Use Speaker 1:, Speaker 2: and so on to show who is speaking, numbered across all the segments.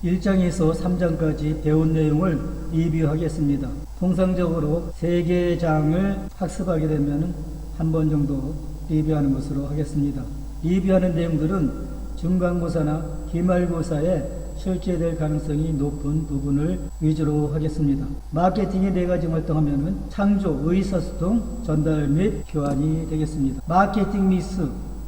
Speaker 1: 1장에서 3장까지 배운 내용을 리뷰하겠습니다. 통상적으로 3개의 장을 학습하게 되면 한 번 정도 리뷰하는 것으로 하겠습니다. 리뷰하는 내용들은 중간고사나 기말고사에 출제될 가능성이 높은 부분을 위주로 하겠습니다. 마케팅의 4가지 활동하면 창조, 의사소통, 전달 및 교환이 되겠습니다. 마케팅 미스,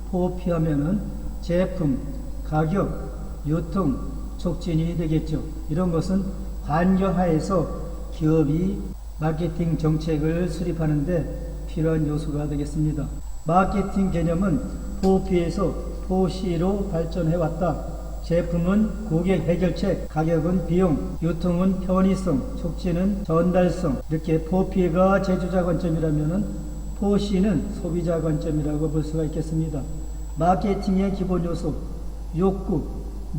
Speaker 1: 포피하면 제품, 가격, 유통, 촉진이 되겠죠. 이런 것은 환경하에서 기업이 마케팅 정책을 수립하는데 필요한 요소가 되겠습니다. 마케팅 개념은 포피에서 포시로 발전해왔다. 제품은 고객 해결책, 가격은 비용, 유통은 편의성, 촉진은 전달성. 이렇게 포피가 제조자 관점이라면 포시는 소비자 관점이라고 볼 수가 있겠습니다. 마케팅의 기본 요소, 욕구,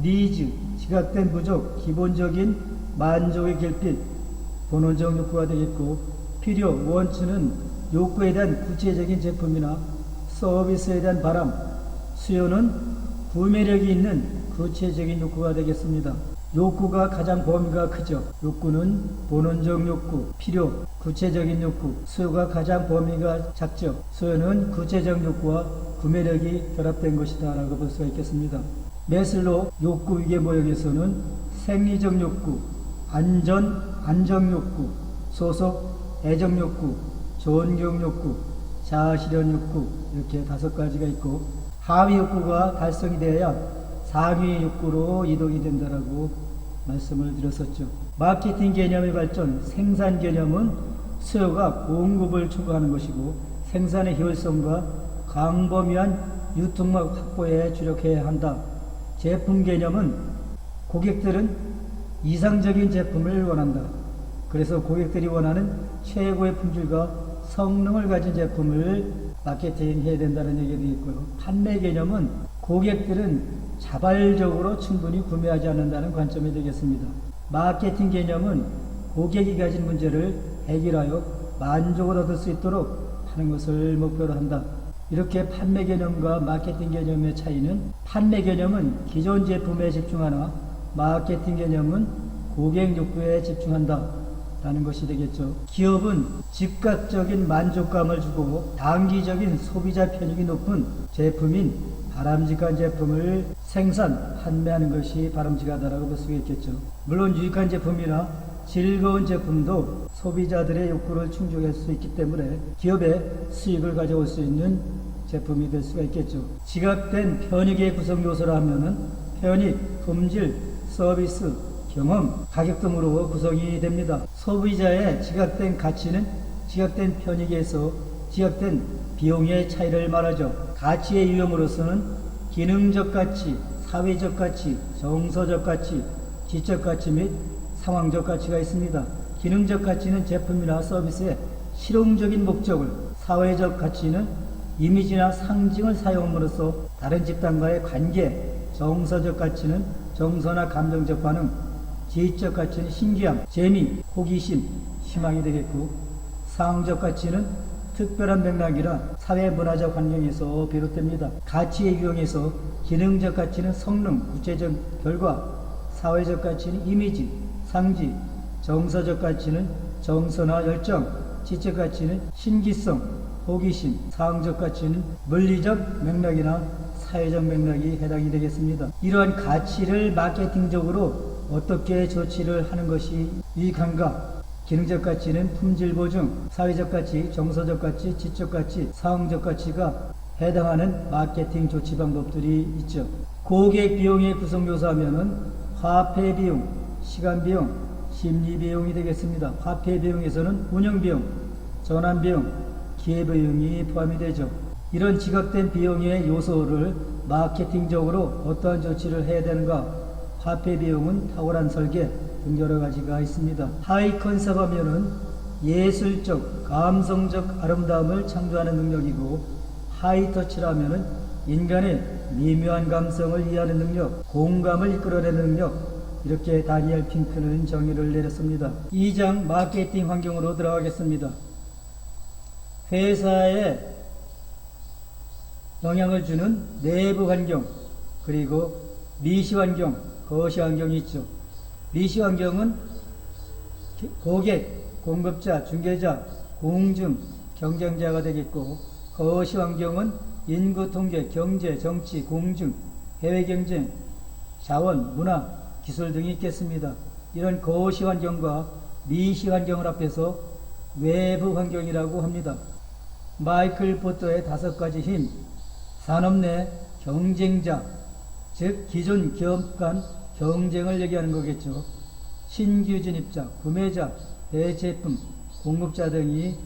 Speaker 1: 니즈, 지각된 부족, 기본적인 만족의 결핍, 본원적 욕구가 되겠고, 필요, 원치는 욕구에 대한 구체적인 제품이나 서비스에 대한 바람, 수요는 구매력이 있는 구체적인 욕구가 되겠습니다. 욕구가 가장 범위가 크죠. 욕구는 본원적 욕구, 필요, 구체적인 욕구, 수요가 가장 범위가 작죠. 수요는 구체적 욕구와 구매력이 결합된 것이다 라고 볼 수가 있겠습니다. 매슬로 욕구 위계 모형에서는 생리적 욕구, 안정 욕구, 소속, 애정 욕구, 존경 욕구, 자아실현 욕구 이렇게 5가지가 있고 하위 욕구가 달성이 되어야 상위 욕구로 이동이 된다라고 말씀을 드렸었죠. 마케팅 개념의 발전, 생산 개념은 수요가 공급을 추구하는 것이고 생산의 효율성과 광범위한 유통망 확보에 주력해야 한다. 제품 개념은 고객들은 이상적인 제품을 원한다. 그래서 고객들이 원하는 최고의 품질과 성능을 가진 제품을 마케팅해야 된다는 얘기가 되겠고요. 판매 개념은 고객들은 자발적으로 충분히 구매하지 않는다는 관점이 되겠습니다. 마케팅 개념은 고객이 가진 문제를 해결하여 만족을 얻을 수 있도록 하는 것을 목표로 한다. 이렇게 판매 개념과 마케팅 개념의 차이는 판매 개념은 기존 제품에 집중하나 마케팅 개념은 고객 욕구에 집중한다. 라는 것이 되겠죠. 기업은 즉각적인 만족감을 주고 단기적인 소비자 편익이 높은 제품인 바람직한 제품을 생산, 판매하는 것이 바람직하다라고 볼 수가 있겠죠. 물론 유익한 제품이나 즐거운 제품도 소비자들의 욕구를 충족할 수 있기 때문에 기업의 수익을 가져올 수 있는 제품이 될 수가 있겠죠. 지각된 편익의 구성 요소라 하면은 편익, 품질, 서비스, 경험, 가격 등으로 구성이 됩니다. 소비자의 지각된 가치는 지각된 편익에서 지각된 비용의 차이를 말하죠. 가치의 유형으로서는 기능적 가치, 사회적 가치, 정서적 가치, 지적 가치 및 상황적 가치가 있습니다. 기능적 가치는 제품이나 서비스의 실용적인 목적을, 사회적 가치는 이미지나 상징을 사용함으로써 다른 집단과의 관계, 정서적 가치는 정서나 감정적 반응, 지적 가치는 신기함, 재미, 호기심, 희망이 되겠고 상황적 가치는 특별한 맥락이나 사회문화적 환경에서 비롯됩니다. 가치의 유형에서 기능적 가치는 성능, 구체적 결과, 사회적 가치는 이미지, 상지, 정서적 가치는 정서나 열정, 지적 가치는 신기성, 호기심, 상황적 가치는 물리적 맥락이나 사회적 맥락이 해당이 되겠습니다. 이러한 가치를 마케팅적으로 어떻게 조치를 하는 것이 유익한가? 기능적 가치는 품질 보증, 사회적 가치, 정서적 가치, 지적 가치, 상황적 가치가 해당하는 마케팅 조치 방법들이 있죠. 고객 비용의 구성 요소하면은 화폐 비용, 시간 비용, 심리 비용이 되겠습니다. 화폐 비용에서는 운영 비용, 전환 비용, 기회 비용이 포함이 되죠. 이런 지각된 비용의 요소를 마케팅적으로 어떠한 조치를 해야 되는가? 화폐 비용은 탁월한 설계 등 여러 가지가 있습니다. 하이 컨셉 하면은 예술적, 감성적 아름다움을 창조하는 능력이고 하이 터치라면은 인간의 미묘한 감성을 이해하는 능력, 공감을 이끌어내는 능력, 이렇게 다니엘 핑크는 정의를 내렸습니다. 2장 마케팅 환경으로 들어가겠습니다. 회사에 영향을 주는 내부 환경, 그리고 미시 환경, 거시 환경이 있죠. 미시 환경은 고객, 공급자, 중개자, 공증, 경쟁자가 되겠고, 거시 환경은 인구 통계, 경제, 정치, 공증, 해외 경쟁, 자원, 문화, 기술 등이 있겠습니다. 이런 거시 환경과 미시 환경을 합해서 외부 환경이라고 합니다. 마이클 포터의 5가지 힘, 산업 내 경쟁자, 즉 기존 기업 간 경쟁을 얘기하는 거겠죠. 신규 진입자, 구매자, 대제품, 공급자 등이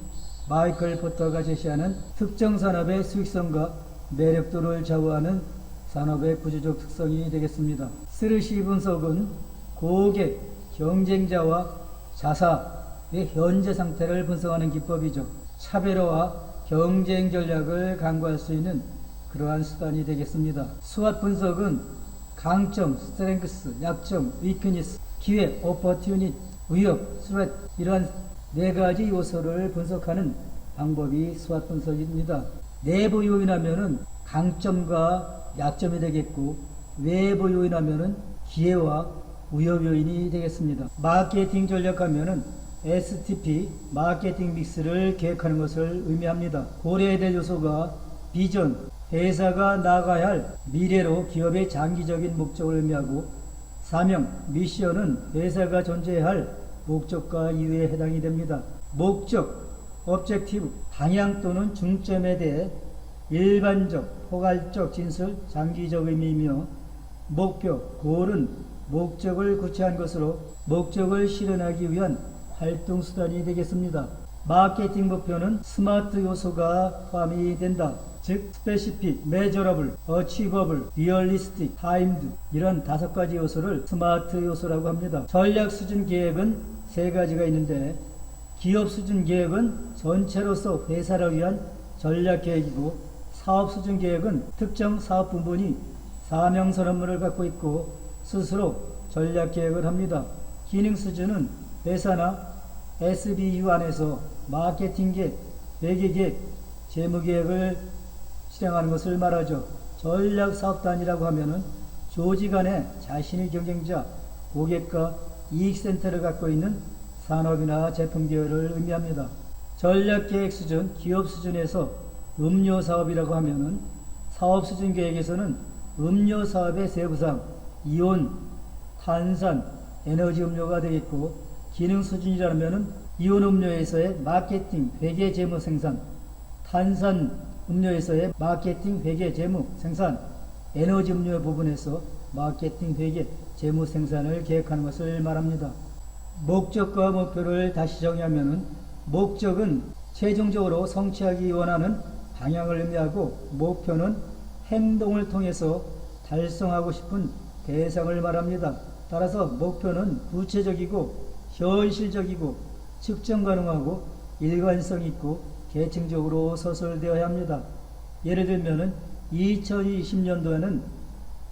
Speaker 1: 마이클 포터가 제시하는 특정 산업의 수익성과 매력도를 좌우하는 산업의 구조적 특성이 되겠습니다. 3C 분석은 고객, 경쟁자와 자사의 현재 상태를 분석하는 기법이죠. 차별화와 경쟁 전략을 강구할 수 있는 그러한 수단이 되겠습니다. 수학 분석은 강점, 스트렝크스, 약점, 위크니스, 기회, 오퍼튜니티, 위협, 스트레스 이러한 4가지 요소를 분석하는 방법이 수학 분석입니다. 내부 요인하면은 강점과 약점이 되겠고, 외부 요인하면은 기회와 위협 요인이 되겠습니다. 마케팅 전략하면은 STP, 마케팅 믹스를 계획하는 것을 의미합니다. 고려해야 될 요소가 비전, 회사가 나가야 할 미래로 기업의 장기적인 목적을 의미하고, 사명, 미션은 회사가 존재해야 할 목적과 이유에 해당이 됩니다. 목적, objective, 방향 또는 중점에 대해 일반적, 포괄적 진술, 장기적 의미이며, 목표, goal은 목적을 구체한 것으로 목적을 실현하기 위한 활동 수단이 되겠습니다. 마케팅 목표는 스마트 요소가 포함이 된다. 즉, specific, measurable, achievable, realistic, timed 이런 5가지 요소를 스마트 요소라고 합니다. 전략 수준 계획은 3가지가 있는데, 기업 수준 계획은 전체로서 회사를 위한 전략 계획이고, 사업 수준 계획은 특정 사업 부분이 사명 선언문을 갖고 있고 스스로 전략 계획을 합니다. 기능 수준은 회사나 SBU 안에서 마케팅 계획, 회계 계획, 재무 계획을 실행하는 것을 말하죠. 전략 사업단이라고 하면은 조직 안에 자신의 경쟁자, 고객과 이익센터를 갖고 있는 산업이나 제품 계열을 의미합니다. 전략 계획 수준, 기업 수준에서 음료 사업이라고 하면은 사업 수준 계획에서는 음료 사업의 세부상, 이온, 탄산, 에너지 음료가 되겠고, 기능 수준이라면은 이온 음료에서의 마케팅, 회계, 재무 생산, 탄산 음료에서의 마케팅, 회계, 재무 생산, 에너지 음료 부분에서 마케팅, 회계, 재무 생산을 계획하는 것을 말합니다. 목적과 목표를 다시 정의하면은, 목적은 최종적으로 성취하기 원하는 방향을 의미하고, 목표는 행동을 통해서 달성하고 싶은 대상을 말합니다. 따라서 목표는 구체적이고 현실적이고 측정 가능하고 일관성 있고 계층적으로 서술되어야 합니다. 예를 들면은 2020년도에는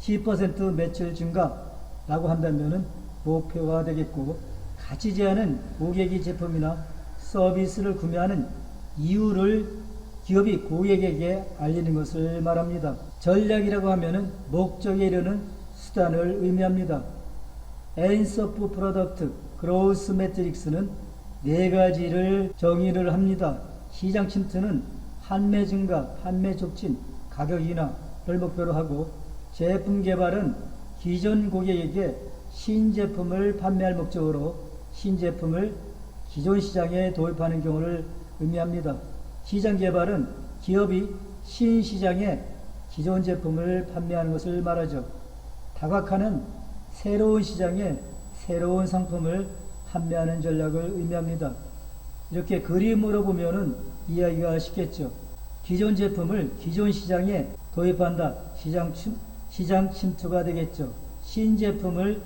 Speaker 1: 10% 매출 증가라고 한다면은 목표가 되겠고, 가치 제한은 고객이 제품이나 서비스를 구매하는 이유를 기업이 고객에게 알리는 것을 말합니다. 전략이라고 하면은 목적에 이르는 수단을 의미합니다. Ends of Product Growth Matrix는 4가지를 정의를 합니다. 시장 침투는 판매 증가, 판매 촉진, 가격 인하를 목표로 하고, 제품 개발은 기존 고객에게 신제품을 판매할 목적으로 신제품을 기존 시장에 도입하는 경우를 의미합니다. 시장 개발은 기업이 신시장에 기존 제품을 판매하는 것을 말하죠. 다각화는 새로운 시장에 새로운 상품을 판매하는 전략을 의미합니다. 이렇게 그림으로 보면은 이해하기가 쉽겠죠. 기존 제품을 기존 시장에 도입한다. 시장 침투가 되겠죠. 신제품을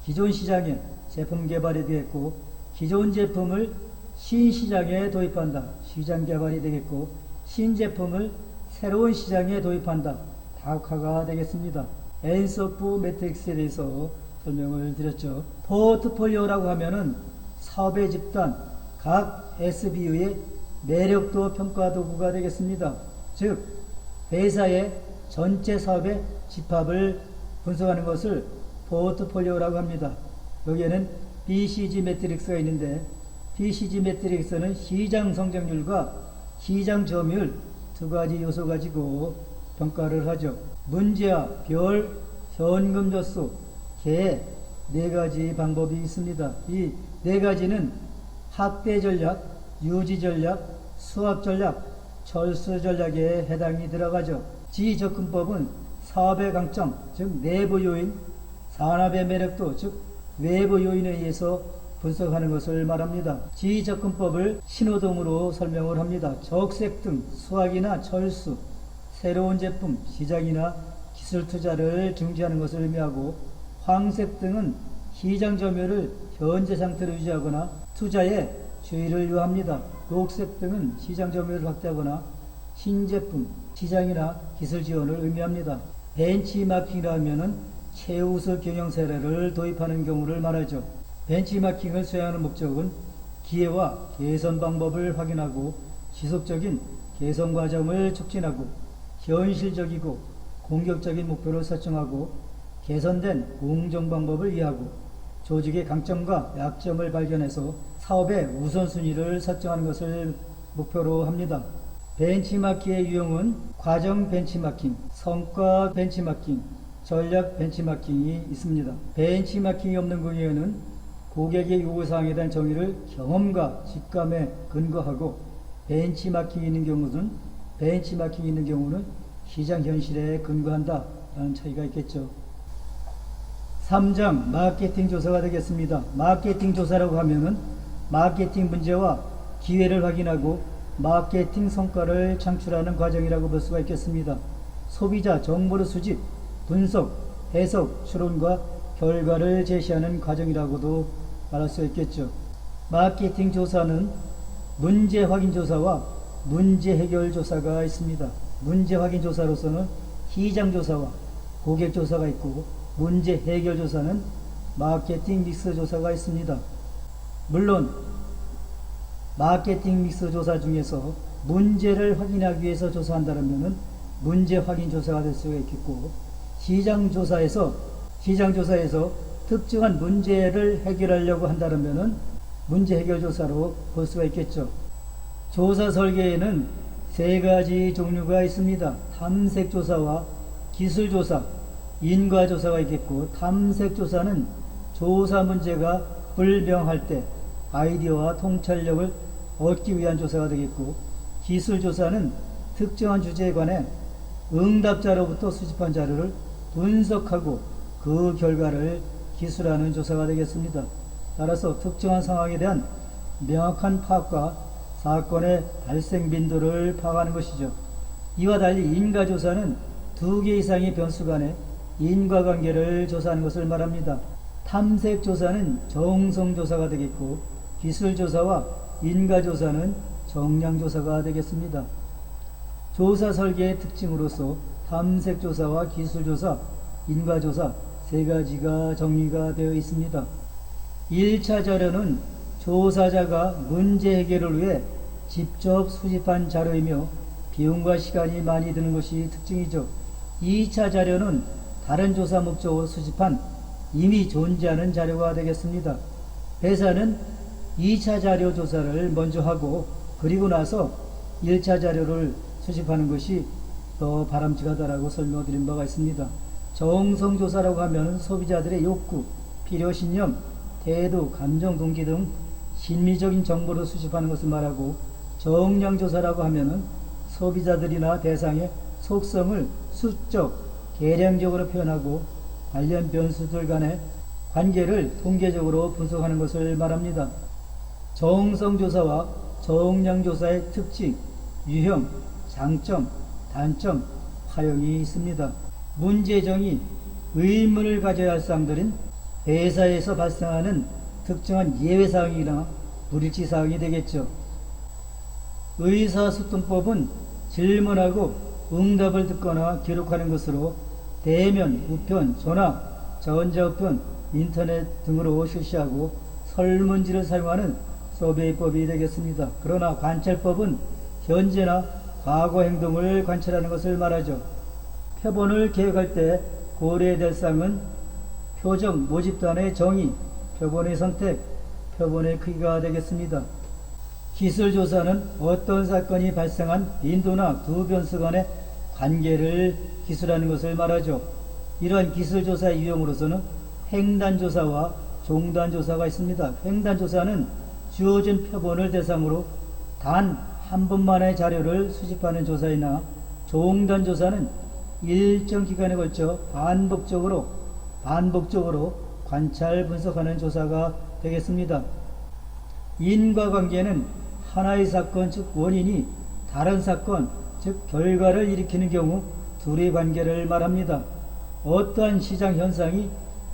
Speaker 1: 기존 시장에 제품 개발이 되겠고, 기존 제품을 신시장에 도입한다. 시장 개발이 되겠고, 신제품을 새로운 시장에 도입한다. 다각화가 되겠습니다. Ends of Matrix에 대해서 설명을 드렸죠. 포트폴리오라고 하면은 사업의 집단, 각 SBU의 매력도 평가 도구가 되겠습니다. 즉, 회사의 전체 사업의 집합을 분석하는 것을 포트폴리오라고 합니다. 여기에는 BCG 매트릭스가 있는데 BCG 매트릭스는 시장 성장률과 시장 점유율 두 가지 요소 가지고 평가를 하죠. 문제와 별, 현금 젖수, 개 네 가지 방법이 있습니다. 이 네 가지는 확대 전략, 유지 전략, 수합 전략, 철수 전략에 해당이 들어가죠. 지접근법은 사업의 강점, 즉 내부 요인, 산업의 매력도, 즉 외부 요인에 의해서 분석하는 것을 말합니다. 지접근법을 신호등으로 설명을 합니다. 적색등, 수확이나 철수, 새로운 제품, 시장이나 기술 투자를 중지하는 것을 의미하고, 황색등은 시장 점유율을 현재 상태로 유지하거나 투자에 주의를 요합니다. 녹색등은 시장 점유율을 확대하거나 신제품, 시장이나 기술 지원을 의미합니다. 벤치마킹이라 하면은 최우수 경영 사례를 도입하는 경우를 말하죠. 벤치마킹을 수행하는 목적은 기회와 개선 방법을 확인하고 지속적인 개선 과정을 촉진하고 현실적이고 공격적인 목표를 설정하고 개선된 공정 방법을 이해하고 조직의 강점과 약점을 발견해서 사업의 우선순위를 설정하는 것을 목표로 합니다. 벤치마킹의 유형은 과정 벤치마킹, 성과 벤치마킹, 전략 벤치마킹이 있습니다. 벤치마킹이 없는 경우에는 고객의 요구사항에 대한 정의를 경험과 직감에 근거하고, 벤치마킹이 있는 경우는 시장 현실에 근거한다 라는 차이가 있겠죠. 3장 마케팅 조사가 되겠습니다. 마케팅 조사라고 하면은 마케팅 문제와 기회를 확인하고 마케팅 성과를 창출하는 과정이라고 볼 수가 있겠습니다. 소비자 정보를 수집, 분석, 해석, 추론과 결과를 제시하는 과정이라고도 말할 수 있겠죠. 마케팅 조사는 문제 확인 조사와 문제 해결 조사가 있습니다. 문제 확인 조사로서는 시장 조사와 고객 조사가 있고, 문제 해결 조사는 마케팅 믹스 조사가 있습니다. 물론 마케팅 믹스 조사 중에서 문제를 확인하기 위해서 조사한다면 문제 확인 조사가 될 수가 있겠고, 시장 조사에서 특정한 문제를 해결하려고 한다면 문제 해결 조사로 볼 수가 있겠죠. 조사 설계에는 세 가지 종류가 있습니다. 탐색 조사와 기술 조사, 인과 조사가 있겠고, 탐색 조사는 조사 문제가 불명할 때 아이디어와 통찰력을 얻기 위한 조사가 되겠고, 기술 조사는 특정한 주제에 관해 응답자로부터 수집한 자료를 분석하고 그 결과를 기술하는 조사가 되겠습니다. 따라서 특정한 상황에 대한 명확한 파악과 사건의 발생 빈도를 파악하는 것이죠. 이와 달리 인과조사는 두 개 이상의 변수 간의 인과관계를 조사하는 것을 말합니다. 탐색조사는 정성조사가 되겠고, 기술조사와 인과조사는 정량조사가 되겠습니다. 조사 설계의 특징으로서 탐색조사와 기술조사, 인과조사 세 가지가 정의가 되어 있습니다. 1차 자료는 조사자가 문제 해결을 위해 직접 수집한 자료이며 비용과 시간이 많이 드는 것이 특징이죠. 2차 자료는 다른 조사 목적으로 수집한 이미 존재하는 자료가 되겠습니다. 회사는 2차 자료 조사를 먼저 하고 그리고 나서 1차 자료를 수집하는 것이 더 바람직하다라고 설명드린 바가 있습니다. 정성조사라고 하면 소비자들의 욕구, 필요신념, 태도, 감정, 동기 등 심리적인 정보를 수집하는 것을 말하고, 정량조사라고 하면은 소비자들이나 대상의 속성을 수적, 계량적으로 표현하고 관련 변수들 간의 관계를 통계적으로 분석하는 것을 말합니다. 정성조사와 정량조사의 특징, 유형, 장점, 단점, 활용이 있습니다. 문제정의, 의문을 가져야 할 사항들은 회사에서 발생하는 특정한 예외사항이나 불일치사항이 되겠죠. 의사소통법은 질문하고 응답을 듣거나 기록하는 것으로 대면, 우편, 전화, 전자우편, 인터넷 등으로 실시하고 설문지를 사용하는 서베이법이 되겠습니다. 그러나 관찰법은 현재나 과거 행동을 관찰하는 것을 말하죠. 표본을 계획할 때 고려해야 될 사항은 표적 모집단의 정의, 표본의 선택, 표본의 크기가 되겠습니다. 기술조사는 어떤 사건이 발생한 빈도나 두 변수 간의 관계를 기술하는 것을 말하죠. 이러한 기술조사의 유형으로서는 횡단조사와 종단조사가 있습니다. 횡단조사는 주어진 표본을 대상으로 단 한 번만의 자료를 수집하는 조사이나, 종단조사는 일정 기간에 걸쳐 반복적으로 관찰 분석하는 조사가 되겠습니다. 인과관계는 하나의 사건, 즉 원인이 다른 사건, 즉 결과를 일으키는 경우 둘의 관계를 말합니다. 어떠한 시장 현상이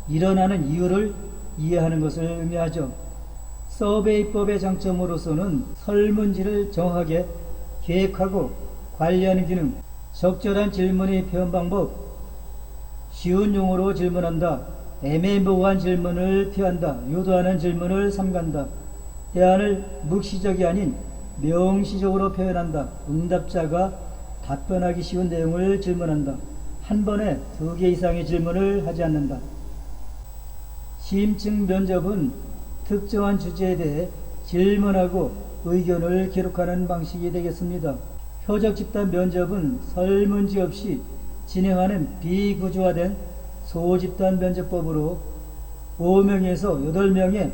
Speaker 1: 일어나는 이유를 이해하는 것을 의미하죠. 서베이법의 장점으로서는 설문지를 정확하게 계획하고 관리하는 기능, 적절한 질문의 표현 방법, 쉬운 용어로 질문한다, 애매모호한 질문을 피한다, 유도하는 질문을 삼간다, 대안을 묵시적이 아닌 명시적으로 표현한다, 응답자가 답변하기 쉬운 내용을 질문한다, 한 번에 2개 이상의 질문을 하지 않는다. 심층 면접은 특정한 주제에 대해 질문하고 의견을 기록하는 방식이 되겠습니다. 표적 집단 면접은 설문지 없이 진행하는 비구조화된 소집단 면접법으로 5명에서 8명의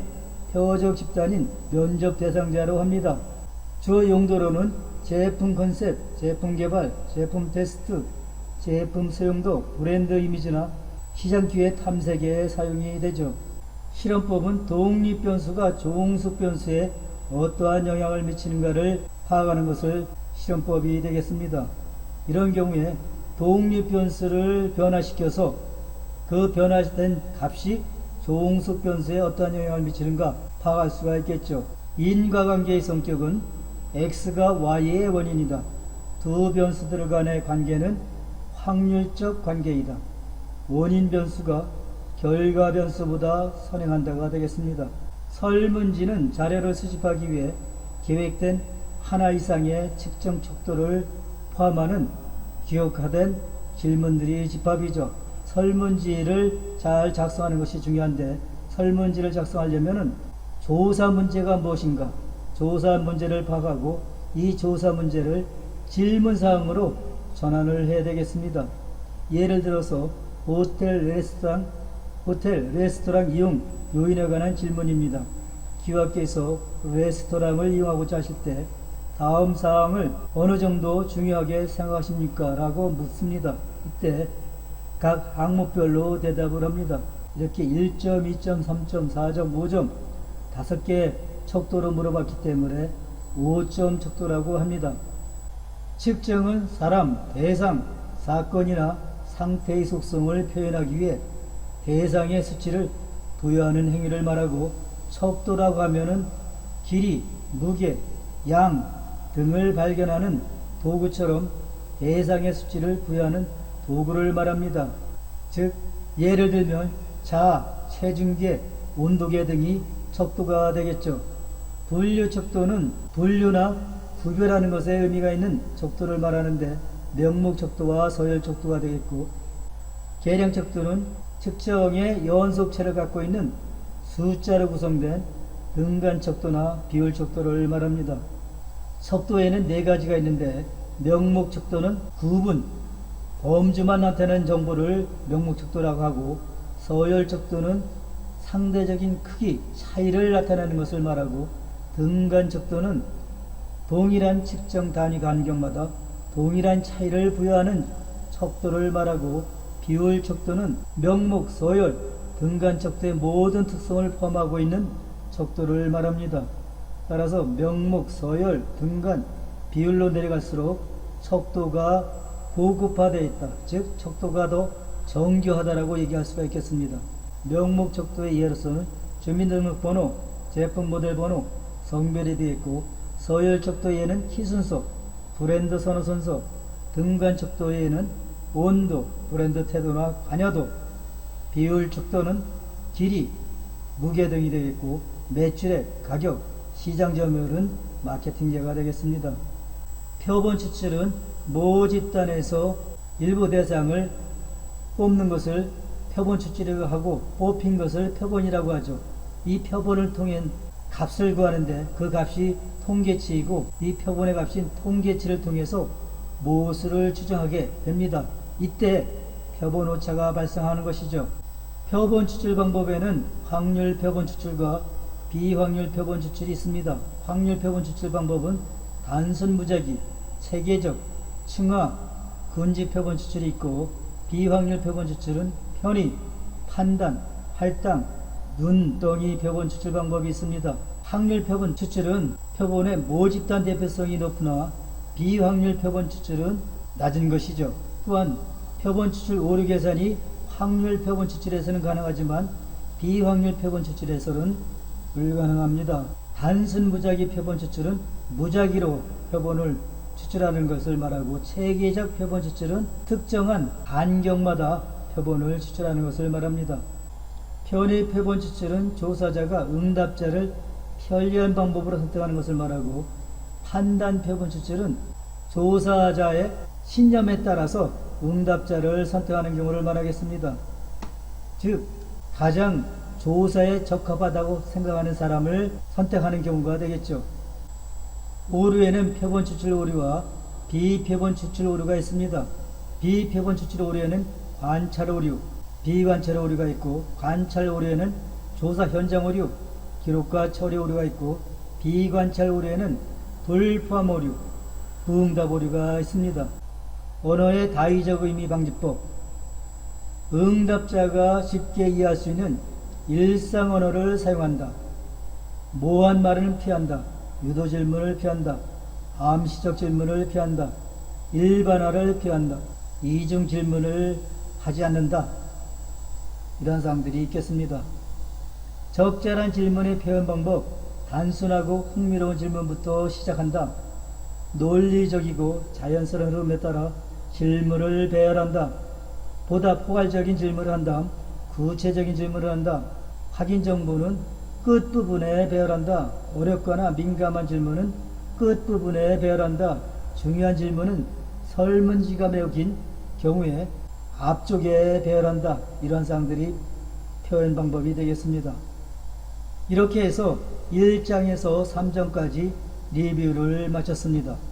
Speaker 1: 표적 집단인 면접 대상자로 합니다. 주 용도로는 제품 컨셉, 제품 개발, 제품 테스트, 제품 사용도, 브랜드 이미지나 시장 기회 탐색에 사용이 되죠. 실험법은 독립 변수가 종속 변수에 어떠한 영향을 미치는가를 파악하는 것을 실험법이 되겠습니다. 이런 경우에 독립 변수를 변화시켜서 그 변화된 값이 종속 변수에 어떠한 영향을 미치는가 파악할 수가 있겠죠. 인과관계의 성격은 x가 y의 원인이다. 두 변수들 간의 관계는 확률적 관계이다. 원인 변수가 결과 변수보다 선행한다가 되겠습니다. 설문지는 자료를 수집하기 위해 계획된 하나 이상의 측정 척도를 포함하는 기억화된 질문들이 집합이죠. 설문지를 잘 작성하는 것이 중요한데, 설문지를 작성하려면 조사 문제가 무엇인가, 조사 문제를 파악하고 이 조사 문제를 질문사항으로 전환을 해야 되겠습니다. 예를 들어서 호텔, 레스토랑 이용 요인에 관한 질문입니다. 기업께서 레스토랑을 이용하고자 하실 때 다음 사항을 어느 정도 중요하게 생각하십니까? 라고 묻습니다. 이때 각 항목별로 대답을 합니다. 이렇게 1점, 2점, 3점, 4점, 5점 5개 척도로 물어봤기 때문에 5점 척도라고 합니다. 측정은 사람, 대상, 사건이나 상태의 속성을 표현하기 위해 대상의 수치를 부여하는 행위를 말하고, 척도라고 하면은 길이, 무게, 양 등을 발견하는 도구처럼 대상의 수치를 부여하는 도구를 말합니다. 즉, 예를 들면 자, 체중계, 온도계 등이 척도가 되겠죠. 분류 척도는 분류나 구별하는 것에 의미가 있는 척도를 말하는데 명목 척도와 서열 척도가 되겠고, 계량 척도는 측정의 연속체를 갖고 있는 숫자로 구성된 등간 척도나 비율 척도를 말합니다. 척도에는 4가지가 있는데, 명목 척도는 구분, 범주만 나타내는 정보를 명목 척도라고 하고, 서열 척도는 상대적인 크기, 차이를 나타내는 것을 말하고, 등간 척도는 동일한 측정 단위 간격마다 동일한 차이를 부여하는 척도를 말하고, 비율 척도는 명목, 서열, 등간 척도의 모든 특성을 포함하고 있는 척도를 말합니다. 따라서 명목, 서열, 등간, 비율로 내려갈수록 척도가 고급화되어 있다. 즉 척도가 더 정교하다라고 얘기할 수가 있겠습니다. 명목 척도의 예로서는 주민등록번호, 제품 모델 번호, 성별이 되어 있고, 서열 척도에는 희순서, 브랜드 선호 순서, 등간 척도에는 온도, 브랜드 태도나 관여도, 비율 척도는 길이, 무게 등이 되겠고, 매출액, 가격, 시장 점유율은 마케팅계가 되겠습니다. 표본 추출은 모집단에서 일부 대상을 뽑는 것을 표본 추출이라고 하고, 뽑힌 것을 표본이라고 하죠. 이 표본을 통해 값을 구하는데 그 값이 통계치이고 이 표본의 값인 통계치를 통해서 모수를 추정하게 됩니다. 이때 표본 오차가 발생하는 것이죠. 표본 추출 방법에는 확률 표본 추출과 비확률 표본 추출이 있습니다. 확률 표본 추출 방법은 단순 무작위, 체계적, 층화, 군지 표본 추출이 있고 비확률 표본 추출은 편의, 판단, 할당, 눈덩이 표본 추출 방법이 있습니다. 확률 표본 추출은 표본의 모집단 대표성이 높으나 비확률 표본 추출은 낮은 것이죠. 또한 표본 추출 오류 계산이 확률 표본 추출에서는 가능하지만 비확률 표본 추출에서는 불가능합니다. 단순 무작위 표본 추출은 무작위로 표본을 추출하는 것을 말하고 체계적 표본 추출은 특정한 간격마다 표본을 추출하는 것을 말합니다. 편의 표본 추출은 조사자가 응답자를 편리한 방법으로 선택하는 것을 말하고 판단 표본 추출은 조사자의 신념에 따라서 응답자를 선택하는 경우를 말하겠습니다. 즉 가장 조사에 적합하다고 생각하는 사람을 선택하는 경우가 되겠죠. 오류에는 표본 추출 오류와 비표본 추출 오류가 있습니다. 비표본 추출 오류에는 관찰 오류, 비관찰 오류가 있고 관찰 오류에는 조사 현장 오류, 기록과 처리 오류가 있고 비관찰 오류에는 불포함 오류, 부응답 오류가 있습니다. 언어의 다의적 의미 방지법. 응답자가 쉽게 이해할 수 있는 일상 언어를 사용한다. 모호한 말은 피한다. 유도 질문을 피한다. 암시적 질문을 피한다. 일반화를 피한다. 이중 질문을 하지 않는다. 이런 사항들이 있겠습니다. 적절한 질문의 표현 방법. 단순하고 흥미로운 질문부터 시작한다. 논리적이고 자연스러운 흐름에 따라 질문을 배열한다. 보다 포괄적인 질문을 한 다음 구체적인 질문을 한다. 확인 정보는 끝부분에 배열한다. 어렵거나 민감한 질문은 끝부분에 배열한다. 중요한 질문은 설문지가 매우 긴 경우에 앞쪽에 배열한다. 이런 사항들이 표현 방법이 되겠습니다. 이렇게 해서 1장에서 3장까지 리뷰를 마쳤습니다.